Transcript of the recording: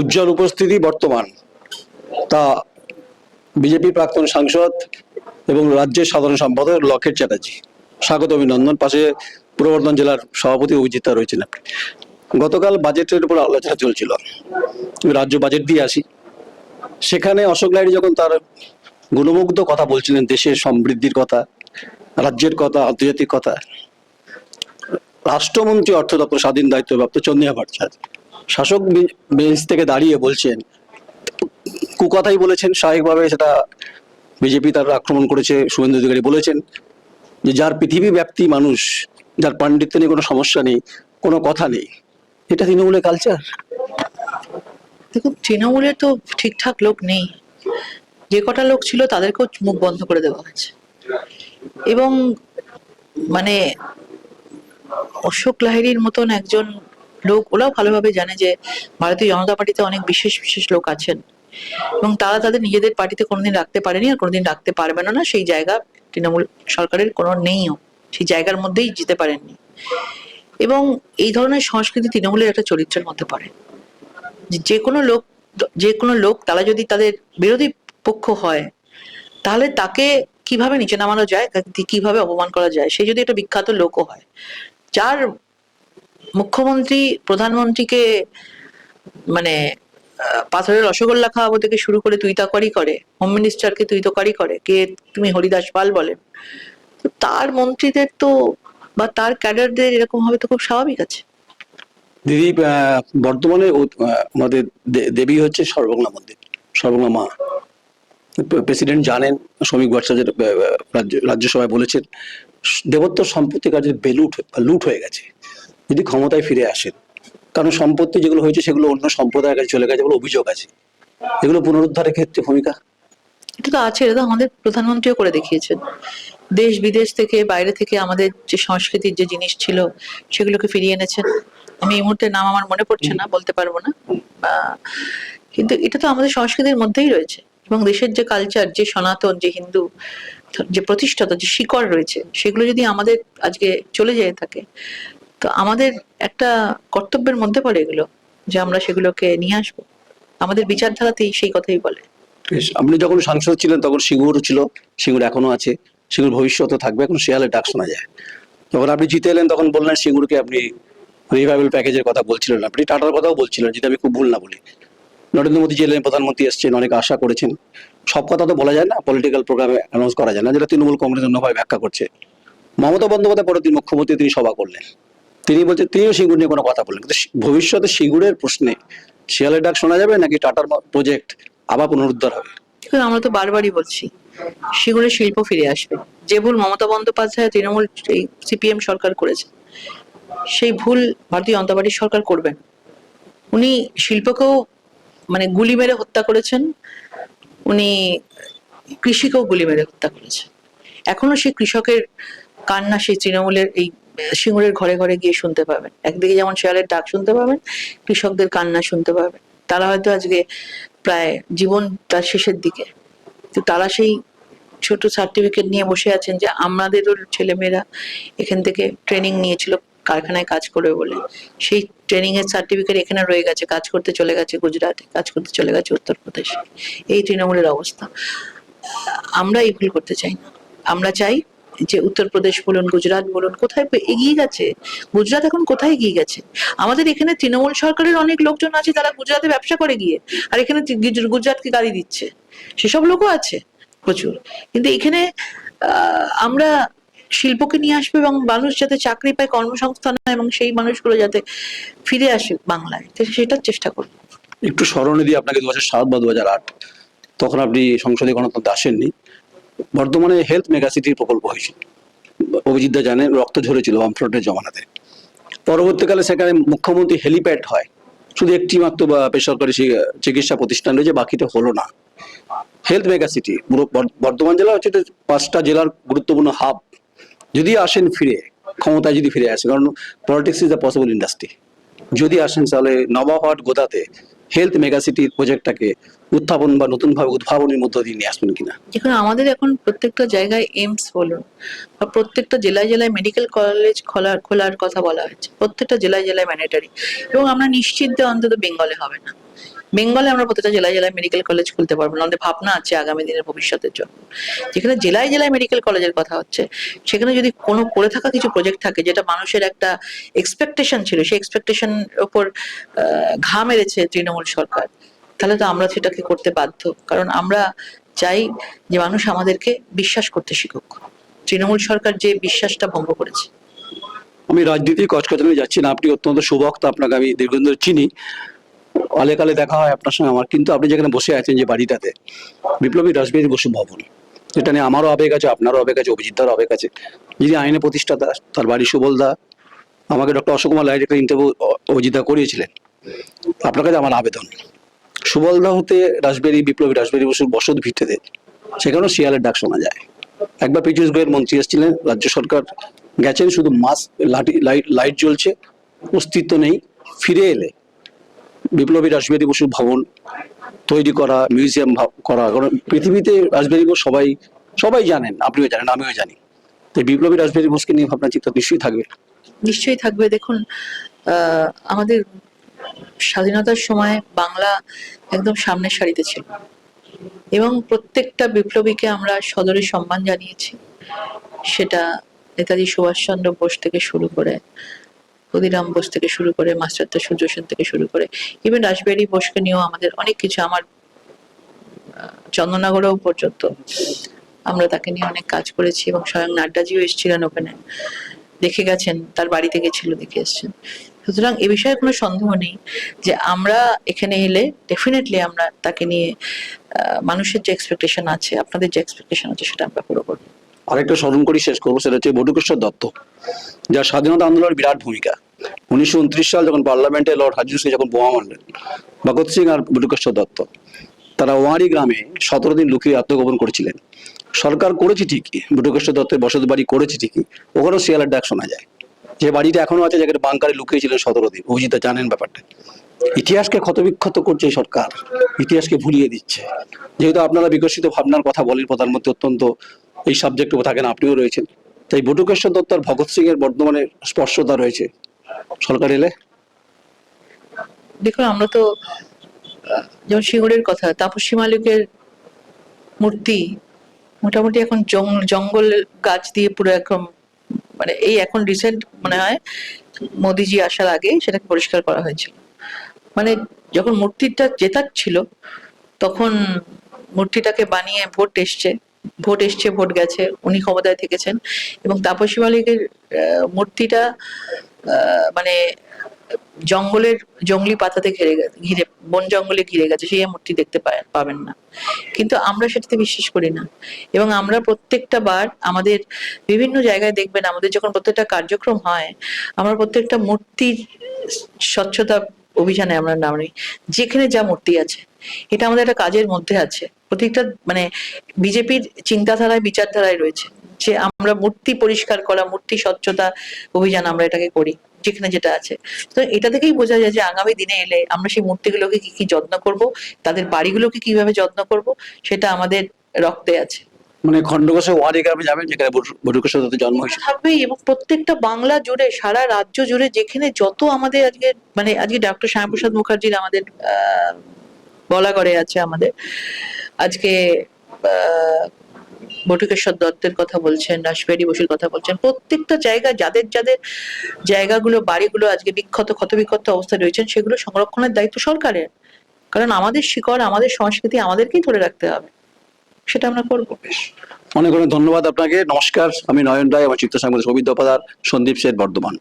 উজ্জ্বল উপস্থিতি বর্তমান তা বিজেপি প্রাক্তন সাংসদ এবং রাজ্যের সাধারণ সম্পাদক লকেট চ্যাটার্জি। স্বাগত অভিনন্দন। পাশে পূর্ব বর্ধমান জেলার সভাপতি অভিজিৎ রয়েছেন। গতকাল বাজেটের উপর আলোচনা চলছিল, রাজ্য বাজেট দিয়ে আসি। সেখানে অশোক লাহিড়ী যখন তার গুণমুগ্ধ কথা বলছিলেন, দেশের সমৃদ্ধির কথা, রাজ্যের কথা, আন্তর্জাতিক কথা, রাষ্ট্রমন্ত্রী অর্থ দপ্তর স্বাধীন দায়িত্বপ্রাপ্ত চন্দ্রিমা ভট্টাচার্য শাসক বেঞ্চ থেকে দাঁড়িয়ে বলছেন, কুকথাই বলেছেন। স্বাভাবিকভাবে সেটা বিজেপি তার আক্রমণ করেছে। শুভেন্দু অধিকারী বলেছেন যে যার পৃথিবী ব্যাপ্তি মানুষ, যার পাণ্ডিত্য নিয়ে কোনো সমস্যা নেই, কোনো কথা নেই, এটা তৃণমূলের কালচার। দেখুন, তৃণমূলে তো ঠিকঠাক লোক নেই। যে কটা লোক ছিল তাদেরকেও মুখ বন্ধ করে দেওয়া হয়েছে। এবং মানে অশোক লাহিড়ীর মতন একজন লোক, ওরাও ভালোভাবে জানে যে ভারতীয় জনতা পার্টিতে অনেক বিশেষ বিশেষ লোক আছেন এবং তারা তাদের নিজেদের পার্টিতে কোনোদিন রাখতে পারেনি আর কোনোদিন রাখতে পারবে না। সেই জায়গা তৃণমূল সরকারের কোনো নেইও, সেই জায়গার মধ্যেই যেতে পারেননি। এবং এই ধরনের সংস্কৃতি তৃণমূলের একটা চরিত্রের মধ্যে পড়ে। যে কোনো লোক তারা যদি তাদের বিরোধী পক্ষ হয়, তাহলে তাকে কিভাবে নিচে নামানো যায়, কিভাবে অপমান করা যায়, সে যদি একটা বিখ্যাত লোকও হয়, যার মুখ্যমন্ত্রী প্রধানমন্ত্রীকে মানে পাথরের রসগোল্লা খাওয়াবো থেকে শুরু করে তুই তাকারি করে, হোম মিনিস্টারকে তুই তোকারি করে, কে তুমি হরিদাস পাল বলেন, তো তার মন্ত্রীদের তো বা তার ক্যাডারদের এরকম হবে তো খুব স্বাভাবিক আছে। দিদি, বর্তমানে আমাদের দেবী হচ্ছে সর্ববাংলা মন্দির, সর্ববাংলা মা। প্রেসিডেন্ট জানেন, শ্রমিক ভট্টাচার্য রাজ্যসভায় বলেছেন, দেবত্ব সম্পত্তি কাজের লুট হয়ে গেছে। যদি ক্ষমতায় ফিরে আসেন, কারণ সম্পত্তি যেগুলো হয়েছে সেগুলো অন্য সম্প্রদায়ের কাছে চলে গেছে বলে অভিযোগ আছে, এগুলো পুনরুদ্ধারের ক্ষেত্রে ভূমিকা। এটা তো আছে, এটা তো আমাদের প্রধানমন্ত্রীও করে দেখিয়েছেন। দেশ বিদেশ থেকে, বাইরে থেকে আমাদের যে সংস্কৃতির যে জিনিস ছিল সেগুলোকে ফিরিয়ে এনেছেন। আমি এই মুহূর্তে নাম আমার মনে পড়ছে না, বলতে পারবো না, কিন্তু এটা তো আমাদের সংস্কৃতির মধ্যেই রয়েছে। এবং দেশের যে কালচার, যে সনাতন, যে হিন্দু, যে প্রতিষ্ঠাতা, যে শিকড় রয়েছে, সেগুলো যদি আমাদের আজকে চলে যেতে থাকে, তো আমাদের একটা কর্তব্যের মধ্যে পড়ে এগুলো, যে আমরা সেগুলোকে নিয়ে আসবো। আমাদের বিচারধারাতেই সেই কথাই বলে। আপনি যখন সাংসদ ছিলেন তখন সিঙ্গুর ছিল, সিঙ্গুর এখনো আছে, সিঙ্গুর ভবিষ্যতে থাকবে। এখন শিয়ালের ডাক শোনা যায়। যখন আপনি জিতে এলেন তখন বললেন সিঙ্গুরকে আপনি রিভাইভাল প্যাকেজের কথা বলছিলেন, আপনি টাটার কথাও বলছিলেন, যদি আমি খুব ভুল না বলি। নরেন্দ্র মোদী এলেন, প্রধানমন্ত্রী এসছেন, অনেক আশা করেছেন। সব কথা তো বলা যায় না, পলিটিক্যাল প্রোগ্রামে অ্যানাউন্স করা যায় না, যেটা তৃণমূল কংগ্রেস অন্যভাবে ব্যাখ্যা করছে। মমতা বন্দ্যোপাধ্যায় পরের দিন মুখ্যমন্ত্রী, তিনি সভা করলেন, তিনি বলছেন তিনিও সিঙ্গুর নিয়ে কোনো কথা বললেন। কিন্তু ভবিষ্যতে সিঙ্গুরের প্রশ্নে শিয়ালের ডাক শোনা যাবে নাকি টাটার প্রজেক্ট আবার পুনরুদ্ধার হবে? আমরা তো বারবারই বলছি, সেগুলো শিল্প ফিরে আসবে। যে ভুল মমতা বন্দ্যোপাধ্যায় তৃণমূল এই সিপিএম সরকার করেছে, সেই ভুল ভারতীয় জনতা পার্টির সরকার করবেন। উনি শিল্পকেও গুলি মেরে হত্যা করেছেন, উনি কৃষিকেও গুলি মেরে হত্যা করেছেন। এখনো সেই কৃষকের কান্না সেই তৃণমূলের এই সিঙ্গুরের ঘরে ঘরে গিয়ে শুনতে পাবেন। একদিকে যেমন শেয়ালের ডাক শুনতে পাবেন, কৃষকদের কান্না শুনতে পাবেন। তারা হয়তো আজকে প্রায় জীবন তার শেষের দিকে, তো তারা সেই ছোট সার্টিফিকেট নিয়ে বসে আছেন যে আমাদেরও ছেলেমেয়েরা এখান থেকে ট্রেনিং নিয়েছিল কারখানায় কাজ করবে বলে, সেই ট্রেনিং এর সার্টিফিকেট এখানে রয়ে গেছে, কাজ করতে চলে গেছে গুজরাটে, কাজ করতে চলে গেছে উত্তরপ্রদেশে। এই তৃণমূলের অবস্থা। আমরা এই ভুল করতে চাই না। আমরা চাই যে উত্তরপ্রদেশ বলুন, গুজরাট বলুন, কোথায় এগিয়ে গেছে। গুজরাট এখন কোথায় এগিয়ে গেছে? আমাদের এখানে তৃণমূল সরকারের অনেক লোকজন আছে যারা গুজরাটে ব্যবসা করে গিয়ে, আর এখানে গুজরাটকে গালি দিচ্ছে, সেসব লোকও আছে প্রচুর। কিন্তু এখানে আমরা শিল্পকে নিয়ে আসবো এবং মানুষ যাতে চাকরি পায়, কর্মসংস্থান, এবং সেই মানুষগুলো যাতে ফিরে আসে বাংলায়, সেটার চেষ্টা করবো। একটু স্মরণে দিয়ে আপনাকে 2007 বা 2008, তখন আপনি সংসদে গণতন্ত্রে আসেননি। বর্তমানে হেলথ মেগাসিটির প্রকল্প হয়েছিল, অভিজিৎদা জানেন, রক্ত ঝরেছিল বামফ্রন্টের জমানাতে। পরবর্তীকালে সেখানে মুখ্যমন্ত্রী হেলিপ্যাড হয়, শুধু একটি মাত্র বা বেসরকারি চিকিৎসা প্রতিষ্ঠান রয়েছে, বাকিতে হলো না। হেলথ মেগাসিটি বর্ধমান জেলা হচ্ছে 5টা জেলার গুরুত্বপূর্ণ হাব। যদি আসেন ফিরে, ক্ষমতায় যদি ফিরে আসে, কারণ politics is a possible industry, যদি আসেন তাহলে নবাবহাট গোদাতে হেলথ মেগাসিটির প্রজেক্টটাকে উত্থাপন বা নতুনভাবে উদ্ভাবনের মধ্য দিয়ে নিয়ে আসবেন কিনা? যেখানে আমাদের এখন প্রত্যেকটা জায়গায় এইমস বলুন বা প্রত্যেকটা জেলায় জেলায় মেডিকেল কলেজ খোলার কথা বলা হয়েছে, প্রত্যেকটা জেলায় জেলায় ম্যান্ডেটরি। এবং আমরা নিশ্চিত যে অন্তত বেঙ্গলে হবে না। বেঙ্গলে আমরা প্রত্যেকটা জেলায় জেলায় মেডিকেল কলেজ খুলতে পারবো না, আমাদের ভাবনা আছে আগামী দিনের ভবিষ্যতের জন্য। যেখানে জেলায় জেলায় মেডিকেল কলেজের কথা হচ্ছে, সেখানে যদি কোনো করে থাকা কিছু প্রজেক্ট থাকে যেটা মানুষের একটা এক্সপেকটেশন ছিল, সেই এক্সপেকটেশন ওপর ঘা মেরেছে তৃণমূল সরকার, তাহলে তো আমরা সেটাকে করতে বাধ্য। কারণ আমরা চাই যে মানুষ আমাদেরকে বিশ্বাস করতে শিখুক। তৃণমূল সরকার যে বিশ্বাসটা ভঙ্গ করেছে। আমি রাজনীতির কচকচানি যাচ্ছি না, আপনি অত্যন্ত সুবক্তা, আপনাকে আমি দীর্ঘদিন ধরে চিনি, কালে কালে দেখা হয় আপনার সঙ্গে আমার। কিন্তু আপনি যেখানে বসে আছেন যে বাড়িটাতে, বিপ্লবী রাসবিহারী বসু ভবন, এটা নিয়ে আমারও আবেগ আছে, আপনারও আবেগ আছে, অভিজিৎদারও আবেগ আছে। যিনি আইনের প্রতিষ্ঠাতা, তার বাড়ি সুবলদা, আমাকে ডক্টর অশোক কুমার লাহিড়ী একটা ইন্টারভিউ অভিজিৎদা করিয়েছিলেন। আপনার কাছে আমার আবেদন, সুবলদা হতে রাসবিহারী, বিপ্লবী রাসবিহারী বসুর বসত ভিটেতে সেখানেও শিয়ালের ডাক শোনা যায়। একবার পীযূষ গোয়েল মন্ত্রী এসেছিলেন, রাজ্য সরকার গেছেন, শুধু মাস্ক লাইট জ্বলছে, অস্তিত্ব নেই। ফিরে এলে বিপ্লবী রাসবিহারী বসুর ভবন তৈরি করা, মিউজিয়াম করা, কারণ পৃথিবীতে রাসবিহারী বোস সবাই সবাই জানেন, আপনিও জানেন, আমিও জানি। তো বিপ্লবী রাসবিহারী বোসকে নিয়ে ভাবনা চিন্তা নিশ্চয়ই থাকবে। নিশ্চয়ই থাকবে। দেখুন, আমাদের স্বাধীনতার সময় বাংলা একদম সামনের সারিতে ছিল এবং প্রত্যেকটা বিপ্লবীকে আমরা সদরে সম্মান জানিয়েছি। সেটা নেতাজি সুভাষচন্দ্র বোস থেকে শুরু করে, ক্ষুদিরাম বোস থেকে শুরু করে, মাস্টারদা সূর্য সেন থেকে শুরু করে, ইভেন রাসবিহারী বোসকে নিয়েও আমাদের অনেক কিছু, আমার চন্দননগরেও পর্যন্ত আমরা তাকে নিয়ে অনেক কাজ করেছি এবং স্বয়ং নাড্ডাজিও এসেছিলেন ওখানে, দেখে গেছেন, তার বাড়িতে গেছিল, দেখে এসেছেন। সুতরাং এ বিষয়ে কোনো সন্দেহ নেই যে আমরা এখানে এলে ডেফিনেটলি আমরা তাকে নিয়ে মানুষের যে এক্সপেকটেশন আছে, আপনাদের যে এক্সপেকটেশন আছে, সেটা আমরা পুরো করবো। আরেকটা স্মরণ করি, শেষ করবো, সেটা হচ্ছে বটুকেশ্বর দত্ত, যার স্বাধীনতা আন্দোলনের বিরাট ভূমিকা। 1929 সাল যখন পার্লামেন্টে লর্ড হার্ডিঞ্জ যখন বোমা মারলেন, ভগৎ সিং আর বটুকেশ্বর দত্ত তারা ওয়ারি গ্রামে 17 দিন লুকিয়ে আত্মগোপন করেছিলেন। সরকার করেছে ঠিকই, বটুকেশ্বর দত্তের বসত বাড়ি করেছে ঠিকই, ওখানেও শিয়ালের ডাক শোনা যায়। যে বাড়িটা এখনো আছে, যেখানে বাংকারে লুকিয়েছিলেন 17 দিন, অভিজিৎ জানেন ব্যাপারটা। ইতিহাসকে ক্ষতবিক্ষত করছে এই সরকার, ইতিহাসকে ভুলিয়ে দিচ্ছে। যেহেতু আপনারা বিকশিত ভাবনার কথা বলেন, প্রধানমন্ত্রী অত্যন্ত এই সাবজেক্টে থাকেন, আপনিও রয়েছেন, তাই বটুকেশ্বর দত্ত আর ভগৎ সিং এর বর্তমানে স্পর্শতা রয়েছে সরকার এলে। দেখুন, আমরা তো যেমন সিঙ্গুরের কথা, তাপসী মালিকের মূর্তি মোটামুটি এখন জঙ্গল গাছ দিয়ে পুরো একদম, মানে এই এখন রিসেন্ট মনে হয় মোদিজি আসার আগে সেটাকে পরিষ্কার করা হয়েছিল। মানে যখন মূর্তিটা জেতার ছিল, তখন মূর্তিটাকে বানিয়ে ভোট এসছে, ভোট গেছে, উনি ক্ষমতায় থেকেছেন এবং তাপসী মালিকের মূর্তিটা মানে জঙ্গলি পাতাতে ঘিরে বন জঙ্গলে ঘিরে গেছে, সেই মূর্তি দেখতে পাবেন না। কিন্তু আমরা সেটাতে বিশ্বাস করি না এবং আমরা প্রত্যেকটা বার আমাদের বিভিন্ন জায়গায় দেখবেন, আমাদের যখন প্রত্যেকটা কার্যক্রম হয়, আমরা প্রত্যেকটা মূর্তির স্বচ্ছতা অভিযানে আমরা নাম নিই। যেখানে যা মূর্তি আছে, এটা আমাদের একটা কাজের মধ্যে আছে, প্রত্যেকটা মানে বিজেপির চিন্তাধারায়, বিচারধারায় রয়েছে যে আমরা মূর্তি পরিষ্কার করা, মূর্তি স্বচ্ছতা অভিযান আমরা এটাকে করি, যেখানে যেটা আছে। তো এটা থেকেই বোঝা যায় যে আগামী দিনে এলে আমরা সেই মূর্তিগুলোকে কি কি যত্ন করব, তাদের বাড়িগুলোকে কিভাবে যত্ন করব, সেটা আমাদের রক্তে আছে। মানে খন্ডঘোষে ওয়ারি গ্রামে যাবেন, যেখানে বটুকেশ্বর দত্তের জন্ম হয়েছে। থাকবেই, এবং প্রত্যেকটা বাংলা জুড়ে, সারা রাজ্য জুড়ে, যেখানে যত আমাদের আজকে মানে আজকে ডক্টর শ্যামাপ্রসাদ মুখার্জির আমাদের বলাগড়ে আছে, আমাদের আজকে বটুকেশ্বর দত্তের কথা বলছেন, রাসবিহারী বসুর কথা বলছেন, প্রত্যেকটা জায়গা যাদের যাদের জায়গাগুলো, বাড়িগুলো আজকে ক্ষতবিক্ষত অবস্থায় রয়েছেন, সেগুলো সংরক্ষণের দায়িত্ব সরকারের। কারণ আমাদের শিকড়, আমাদের সংস্কৃতি আমাদেরকেই ধরে রাখতে হবে, সেটা আমরা করবো। অনেক অনেক ধন্যবাদ আপনাকে, নমস্কার। আমি নয়ন রায়, আমার চিত্র সাংবাদিক সৌমিত দপাদার, সন্দীপ শেঠ, বর্ধমান।